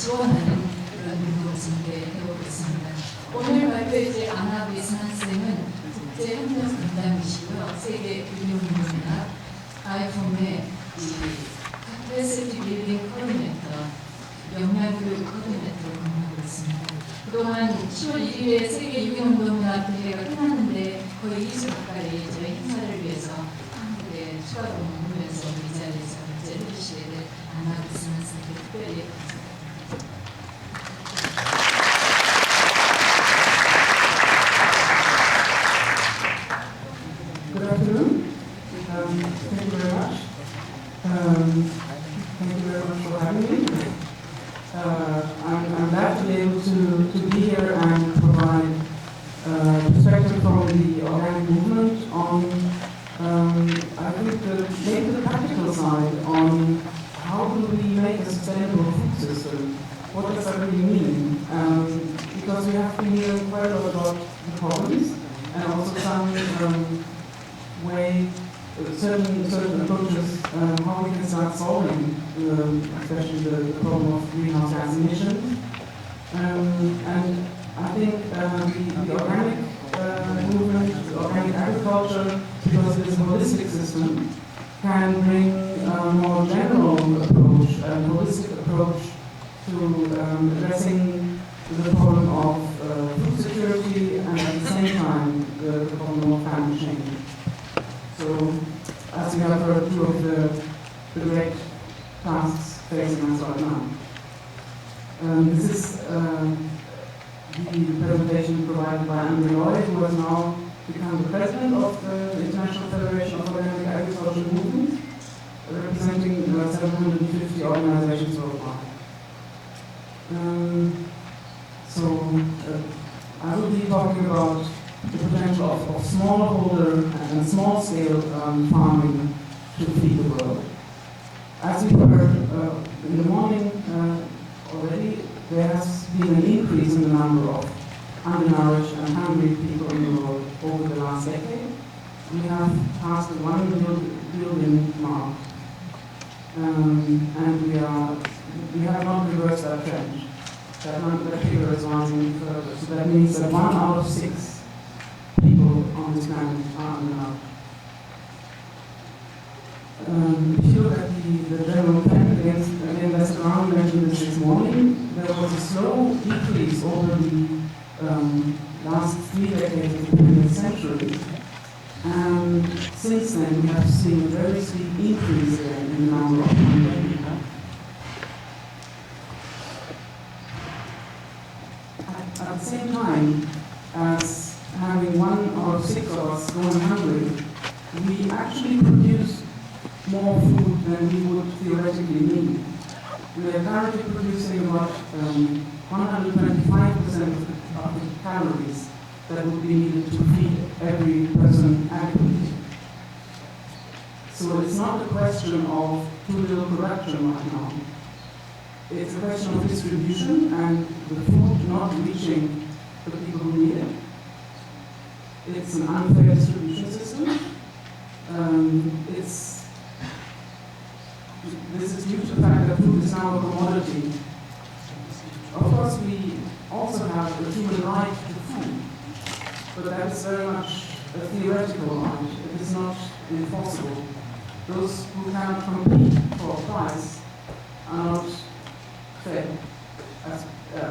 지원하는 그런 운동을 진행해오고 있습니다. 오늘 발표해줄 아나 위스만 쌤은 국제 협력 담당이시고요. 세계 유형운동이나 IFOAM의 Capacity Building Coordinator, 역량교육 코디네이터로 근무하고 있습니다. 그동안 10월 1일에 세계 유형운동이나 대회가 끝났는데 거의 2주 가까이 저희 행사를 위해서 한국에 추가로 머무면서 이 자리에서 결제를 해주시게 된 아나 위스만 쌤께 특별히 감사합니다. Good afternoon. Thank you very much. Thank you very much for having me. I'm glad to be able to be here and provide perspective from the organic movement on, I think, maybe the practical side on how do we make a sustainable food system. What does that really mean? Because we have been hearing quite a lot about the problems and also some certain approaches how we can start solving, especially the problem of greenhouse gas emissions. And I think the organic movement, the organic agriculture, because it is a holistic system, can bring a more general approach, a holistic approach to addressing the problem of food security and at the same time the problem of climate change. So, as we have heard, two of the great tasks facing us right now. This is the presentation provided by Andrew Lloyd, who has now become the president of the International Federation of Organic Agriculture Movement, representing 750 organizations worldwide. I will be talking about the potential of smallholder and small-scale farming to feed the world. As we heard in the morning already, there has been an increase in the number of undernourished and hungry people in the world over the last decade. We have passed the 1 billion mark, and we have not reversed that trend. That figure is rising further. So that means that 1 out of 6 people on this planet are undernourished. If you look at the general trend, again, that's around mentioned this morning, there was a slow decrease over the last 3 decades of the 20th century. And since then, we have seen a very steep increase in the number of hungry people. At the same time as having 1 out of 6 of us going hungry, we actually produce more food than we would theoretically need. We are currently producing about 125% of the calories that would be needed to feed every person adequately. So it's not a question of too little production right now. It's a question of distribution and the food not reaching the people who need it. It's an unfair distribution system. This is due to the fact that food is now a commodity. Of course, we also have a human right to food, but that is very much a theoretical right. It is not enforceable. Those who cannot compete for a price are not fed,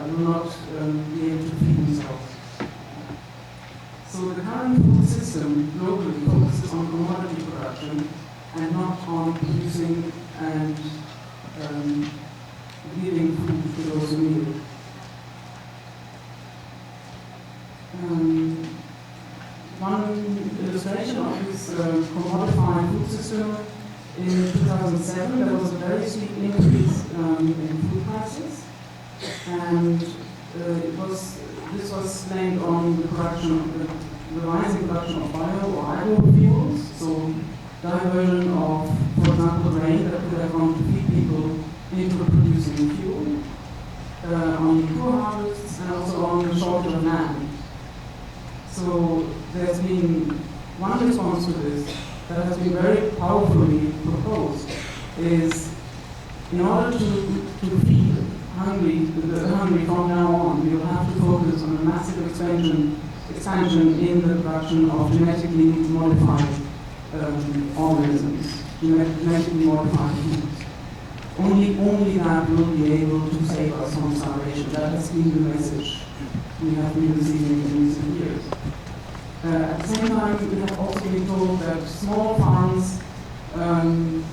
will not be able to feed themselves. So the current food system globally focuses on commodity production and not on producing and giving food to those who need it. One illustration of this commodified food system, in 2007 there was a very steep increase in food prices, and this was blamed on the production, the rising production of bio or agrofuels, so diversion of, for example, grain that could have gone to feed people into producing fuel, on poor harvests, and also on the shortage of land. So there's been one response to this that has been very powerfully proposed is, in order to feed Hungary from now on, we will have to focus on a massive expansion in the production of genetically modified organisms, genetically modified foods. Only that will be able to save us from starvation. That has been the message we have been receiving in recent years. At the same time, we have also been told that small farms and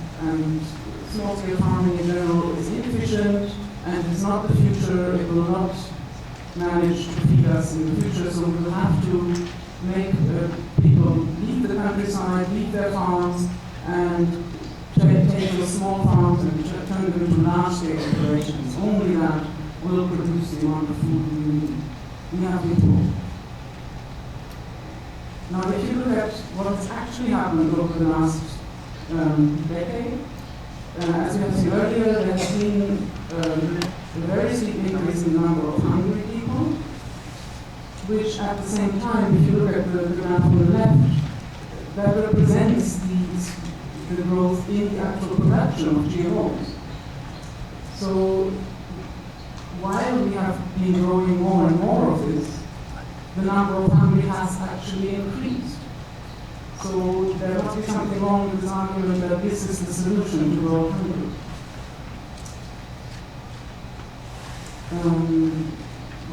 small-scale farming in general is inefficient and it's not the future. It will not manage to feed us in the future, so we will have to make people leave the countryside, leave their farms, and take those small farms and turn them into large-scale operations. Only that will produce the amount of food we need. We have been told. Now, if you look at what has actually happened over the last decade, as we have seen earlier, there has been a very steep increase in the number of hungry people, which at the same time, if you look at the graph on the left, that represents the growth in the actual production of GMOs. So while we have been growing more and more of this, the number of hungry has actually increased. So there must be something wrong with this argument that this is the solution to world hunger.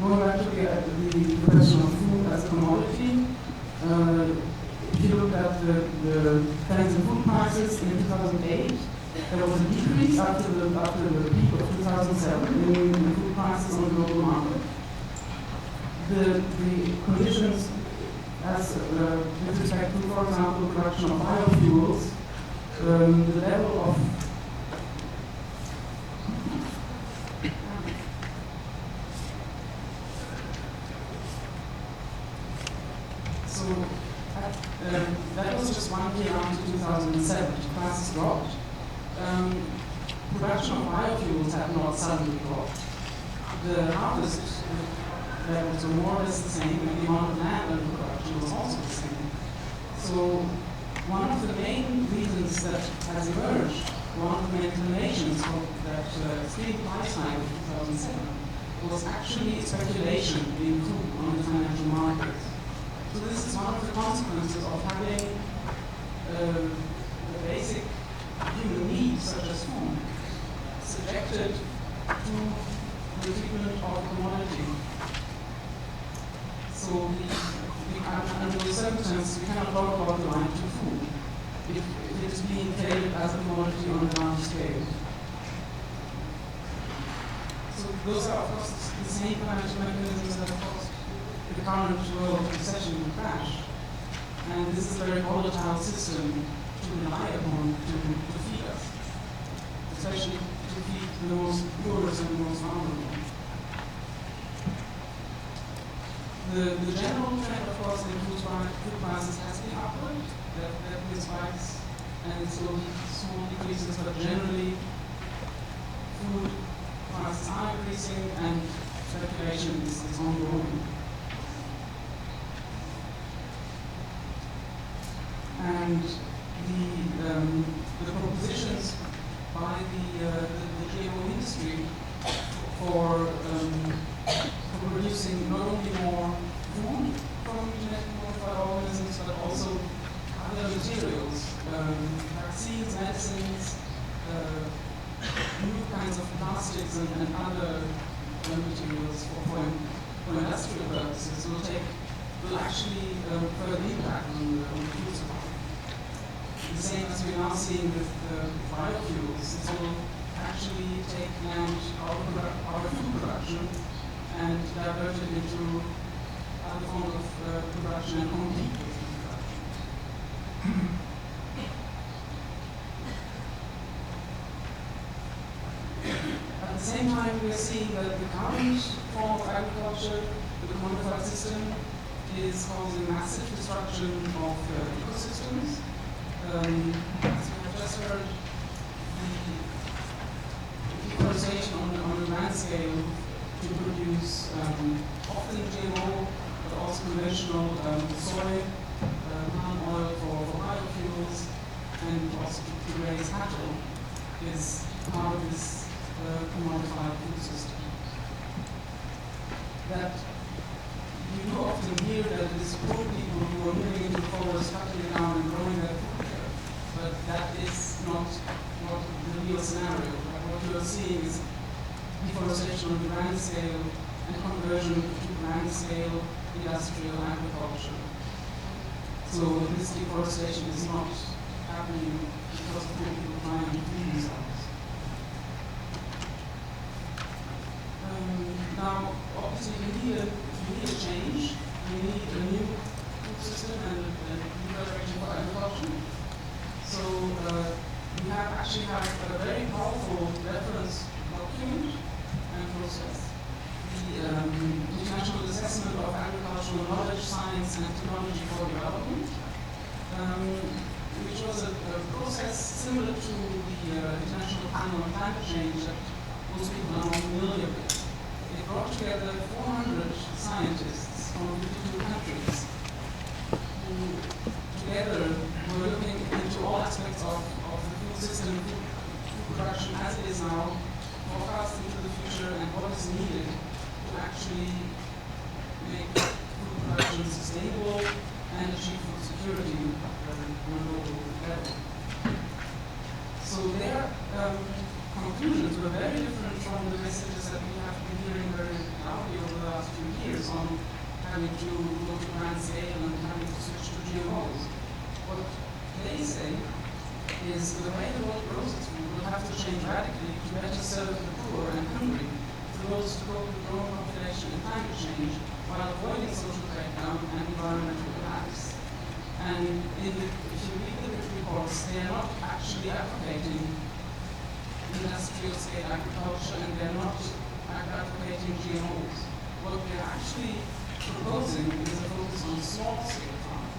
Going back to the question of food as a commodity, if you look at the trends in food prices in 2008, there was a decrease after the peak of 2007 in food prices on the global market. The conditions as with respect to, for example, production of biofuels, the level of that was just 1 year after 2007. Prices dropped. Production of biofuels had not suddenly dropped. The harvest levels were more or less the same, and the amount of land under production was also the same. So one of the main reasons that has emerged, one of the main explanations of that steep price hike of 2007 was actually speculation in food on the financial markets. So this is one of the consequences of having the basic human needs, such as food, subjected to the treatment of commodity. So under those circumstances, we cannot talk about the right to food if it is being traded as a commodity on a large scale. So those are, of course, the same financial mechanisms that have caused the current world recession and crash. And this is a very volatile system to rely upon to feed us, especially to feed the most poorest and the most vulnerable. The general trend, of course, in food prices has been upward. There have been spikes and small decreases, but generally food prices are increasing and speculation is ongoing. And the propositions by the GMO industry for producing not only more food from genetically modified organisms, but also other materials, vaccines, medicines, new kinds of plastics and other materials for industrial purposes will actually further impact on the food supply. The same as we're now seeing with biofuels, it will actually take land out of food production and divert it into other forms of production and compete with food production. At the same time, we are seeing that the current form of agriculture, the commodified system, is causing massive destruction of ecosystems. As we have just heard, the deforestation on the land scale to produce often GMO, but also conventional soy, palm oil for biofuels, and also to raise cattle is part of this commodified food system. That you do often hear that it is poor people who are moving into the forest, cutting it down and growing their food there, but that is not the real scenario. What you are seeing is deforestation on the grand scale and conversion to grand scale industrial agriculture. So this deforestation is not happening because of people trying to feed themselves. Now, obviously, you need a change. You need a new food system and a new direction for agriculture. So we actually have a very powerful reference document and process. The International Assessment of Agricultural Knowledge, Science and Technology for Development, which was a process similar to the International Panel on Climate Change that most people are not familiar with. It brought together 400 scientists from 52 countries who together were looking into all aspects of the food system, food production as it is now, forecasting to the future and what is needed to actually make food production sustainable and achieve food security on a global level. So their conclusions were very different from the messages that we have been hearing very loudly over the last few years on having to go to grand scale and having to switch to GMOs. What they say is the way the world grows its food will have to change radically to better serve the poor and hungry, for those to cope with growing population and climate change, while avoiding social breakdown and environmental collapse. And if you read the reports, they are not actually advocating industrial scale agriculture and they're not advocating GMOs. What they're actually proposing is a focus on small scale farming.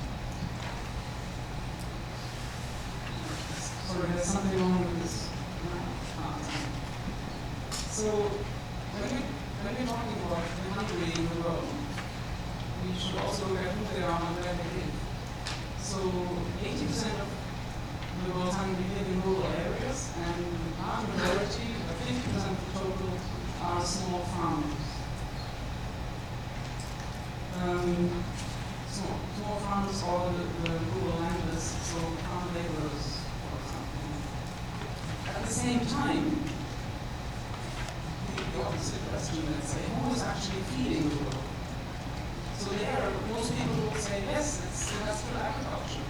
Sorry, there's something wrong with this. So when we're talking about the hungry in the world, we should also look at who they are and where they live. So 80% of the world's hungry live in rural areas, and the large majority, 50% of the total, are small farmers. Small farmers are the rural landless, so farm laborers, for example. At the same time, the opposite question, let's say, who is actually feeding the world? So there, most people will say, yes, it's industrial agriculture.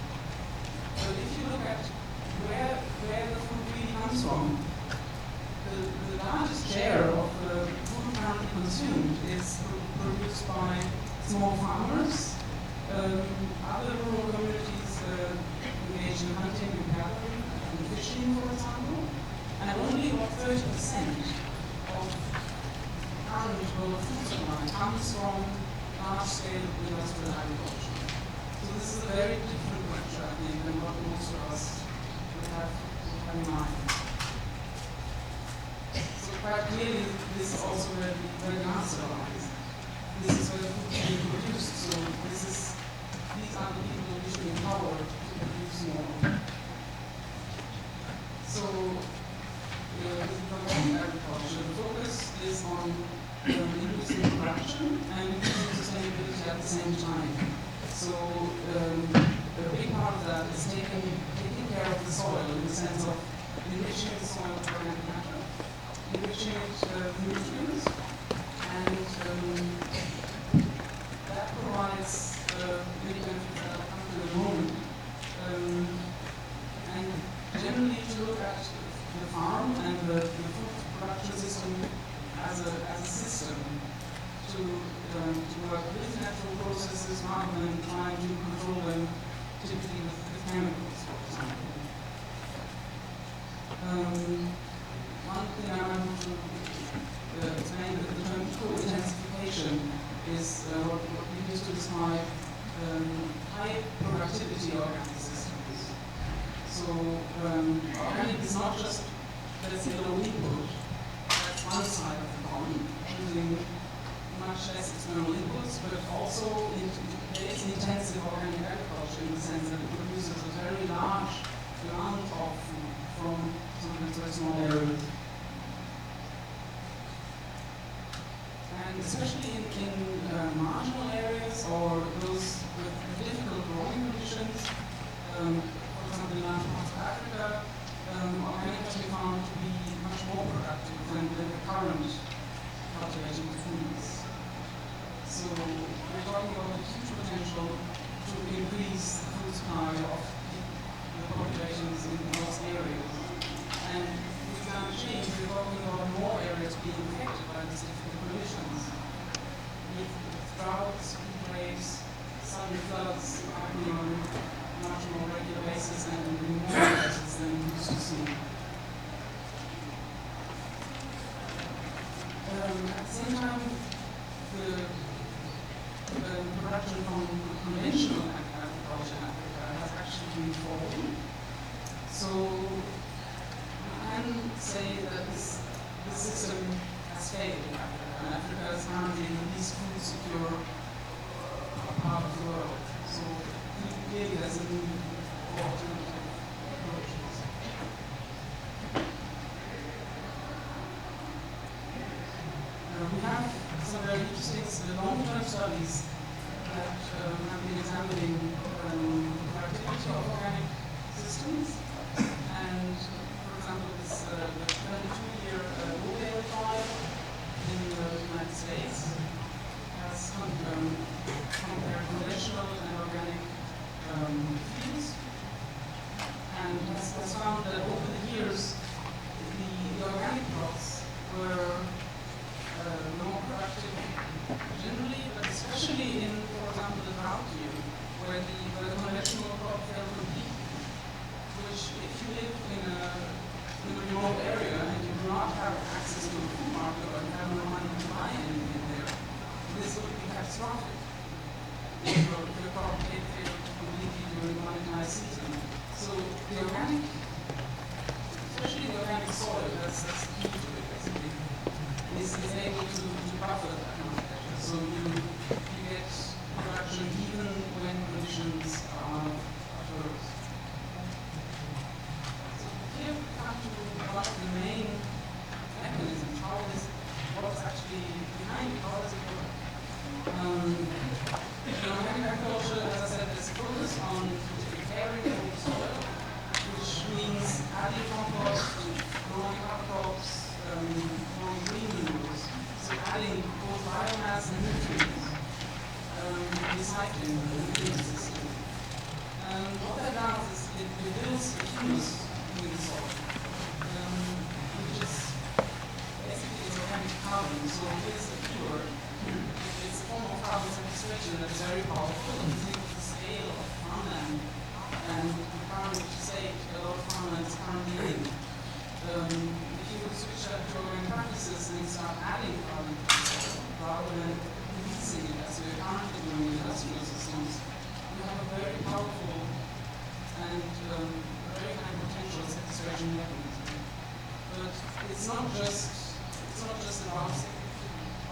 But if you look at where the food really comes from, the largest share of the food currently consumed is produced by small farmers. Other rural communities engage in hunting and gathering and fishing, for example. And only about 30% of current world food supply comes from large-scale industrial agriculture. So this is a very different picture, I think, than what most of us would have in mind. So quite clearly, this is also where the answer lies. This is where the food is being produced. So these are the people usually empowered to produce more. So with conventional agriculture, the focus is on increasing production and increasing sustainability at the same time. So a big part of that is taking care of the soil in the sense of enriching the soil with organic matter, enriching it with nutrients, and that provides many benefits that I'll come to in a moment. And generally to look at the farm and the food production system as a system to work with natural processes rather than trying to control them typically with chemicals, for example. One thing I want to explain that the term co-intensification is what we use to describe high productivity organic systems. So organic is not just, let's say, low input. That's one side of the coin, using much less external inputs, but also there is intensive organic agriculture in the sense that it produces a very large amount of food from sometimes very small areas. And especially in marginal areas or those with difficult growing conditions, for example, in large parts of Africa, organic has been found to be much more productive than the current cultivation techniques. So we're talking about a huge potential to increase the food supply of the populations in those areas. And with climate change, we're talking about more areas being affected by these difficult conditions. With droughts, heat waves, sudden floods happening on a much more regular basis and in more places than we used to see. At the same time, the production from conventional agriculture in Africa has actually been falling. So we can say that this system has failed in Africa, and Africa is currently the least food secure part of the world. So clearly there's a need for alternative approaches. We have some very interesting long-term studies that have been examining the productivity of organic systems. And for example, this the 22-year UEA trial in the United States has compared conventional and organic fields, and has found that over the years the organic crops were more productive generally, but especially in, for example, the drought year, where the conventional crop fell completely. Which, if you live in a remote area and you do not have access to a food market or you have no money to buy anything there, this would be catastrophic. If your crop failed completely during one entire season. So the organic, especially the organic soil, that's key to it basically, is able to buffer that kind of pressure. So you get production even when conditions are adverse. Here we come to one of the main mechanisms, what's actually behind it, how does it work? Organic agriculture, as I said, is focused on preparing the soil, which means adding compost, growing outcrops, growing green manures, so adding both biomass and nutrients, recycling the living system. And what that does is it builds a humus in the soil, which is basically organic carbon. So here's the keyword. It's a form of carbon sequestration that's very powerful. If you think of the scale of farmland and the carbon which is saved, a lot of farmland is currently in. If you would switch that to organic practices and start adding carbon to the soil rather than releasing it as we're currently doing in industrial systems, you have a very powerful and very high potential sequestration mechanism. But it's not just about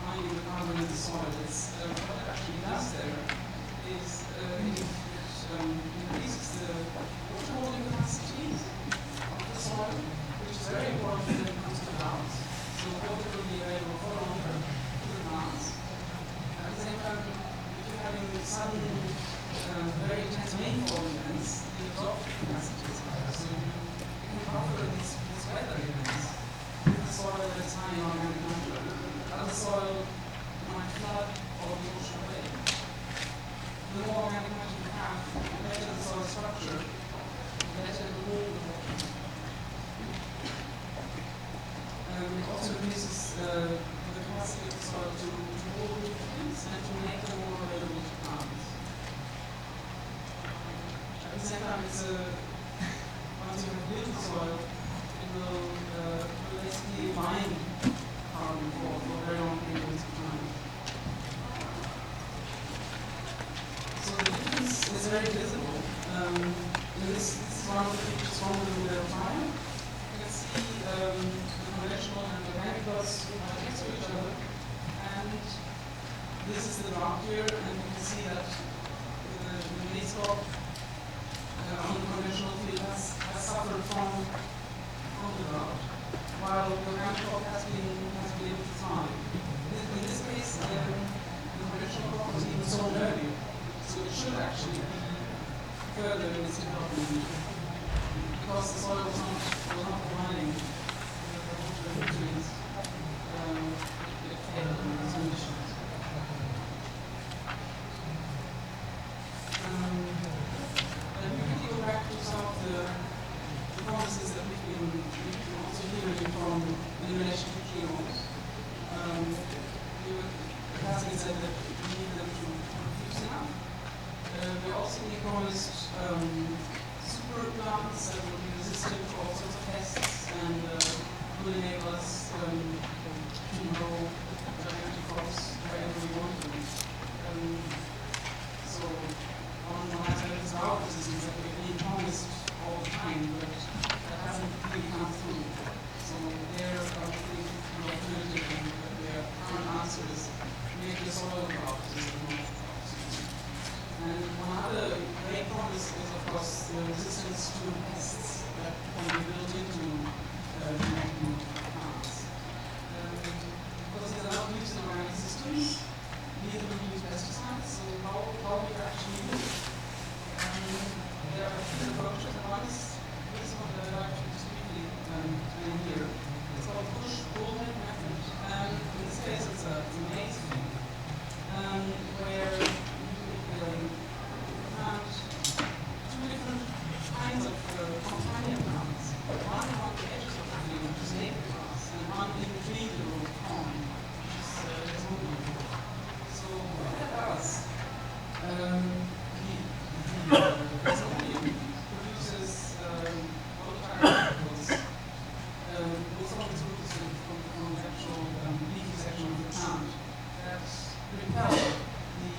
finding the carbon in the soil. It's what it actually does there is it increases the water holding capacity of the soil, which is very important when it comes to droughts. So water will be available for longer to the plants. At the same time, if you're having sudden, very intense rainfall events, the absorption capacity is higher. So you can buffer these weather events with the soil that's high in organic matter. Other soil might flood or be washed away. The more organic matter you have, the better the soil structure, the better the hold of water. It also increases the capacity of the soil to hold nutrients and to make them more available to plants. At the same time, once you have built the soil, it will basically bind carbon for very long periods of time. So the difference is very visible. This is one of the pictures from the trial. You can see the conventional and organic plots are next to each other, and this is the drought year, and you can see that the maize crop on the conventional field has suffered from the drought, while style of organic code has been able to thrive. In this case, the original property was sold earlier, so it should actually be further in its development because the soil was not providing the nutrients it failed in these conditions. Let me quickly go back to some of the promises that we've been also hearing from in relation to GMOs. It has been said that we need them to produce enough. We also been promised super plants that will be resistant to all sorts of pests and will enable us to grow gigantic crops wherever we want them. So on one aspect is our resistance that we've been promised all the time, but that hasn't really come through. So there, I think the alternative and their current answer is make the soil crop resistant. And one other great promise is, of course, the resistance to pests that can be built into genetic plants. Because there's a lot of use in organic systems, neither do we use pesticides, so how we actually do it. There are different approaches, and one is this one that I'd like to just quickly explain here. It's called push-pull method, and in this case it's an amazing where plant two different kinds of companion plants. One on the edges of the field, which is native grass, and one in between the row of corn, which is desmodium. So what that does, the desmodium produces volatile particles, also on its roots from the actual leafy section of the plant that repel the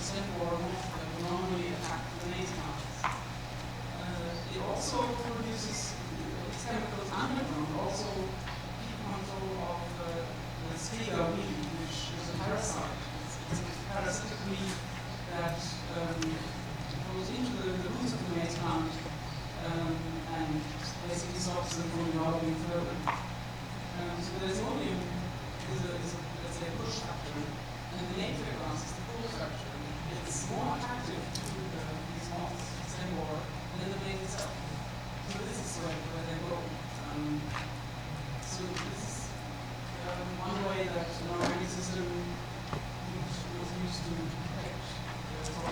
stem borer moth that will normally attack the maize plants. It also produces its chemicals underground, also keep control of the spiga weed, which is a parasite. It's a parasitic weed that goes into the roots of the maize plant and basically stops them from developing further. So the desmodium is let's say, a push factor, and the native grass is the pull factor. It's more attractive to these moths, stem borer, than the maize itself. So this is where they go. So this is one way that an organic system was used to protect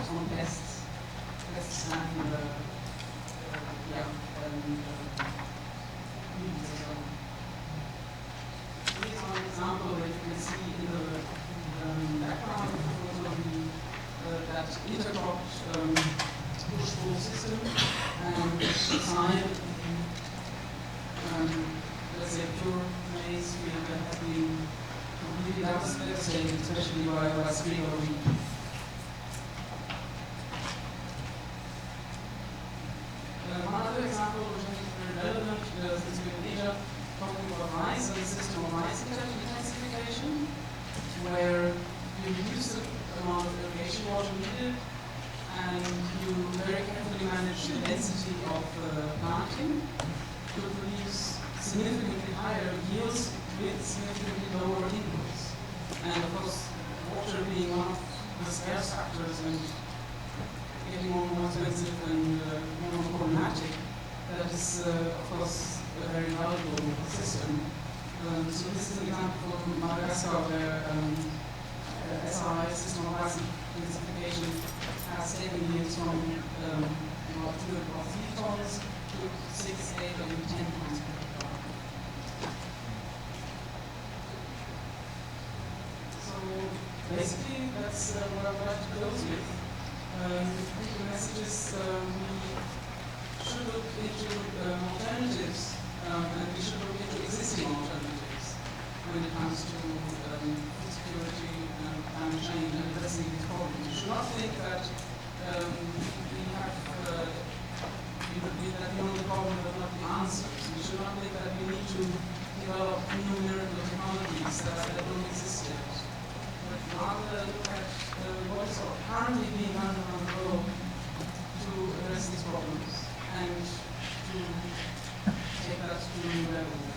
from pests and weeds as well. Here's one example that you can see in the background of that intercropped push-pull system, and beside let's say pure maize field that has been completely devastated, especially by spiga weed. One other example which I think is very relevant is in Asia, talking about rice and the system of rice intensification, where you reduce the amount of irrigation water needed and you very carefully manage the density of planting to produce significantly higher yields with significantly lower inputs. And of course, water being one of the scarce factors and getting more and more expensive and more and more problematic, that is, of course, a very valuable system. So this is an example from Madagascar where SRI, system of rice intensification, has taken yields from about 2 or 3 tons to 6, 8, or even 10 tons per hectare. So basically, that's what I would like to close with. The message is we should look into alternatives, and we should look into existing alternatives when it comes to food security and climate change and addressing these problems. We should not think that we have that we know the problem but not the answers. We should not think that we need to develop new miracle technologies that don't exist yet. But rather look at what is currently being done around the globe to address these problems and to take that to a new level.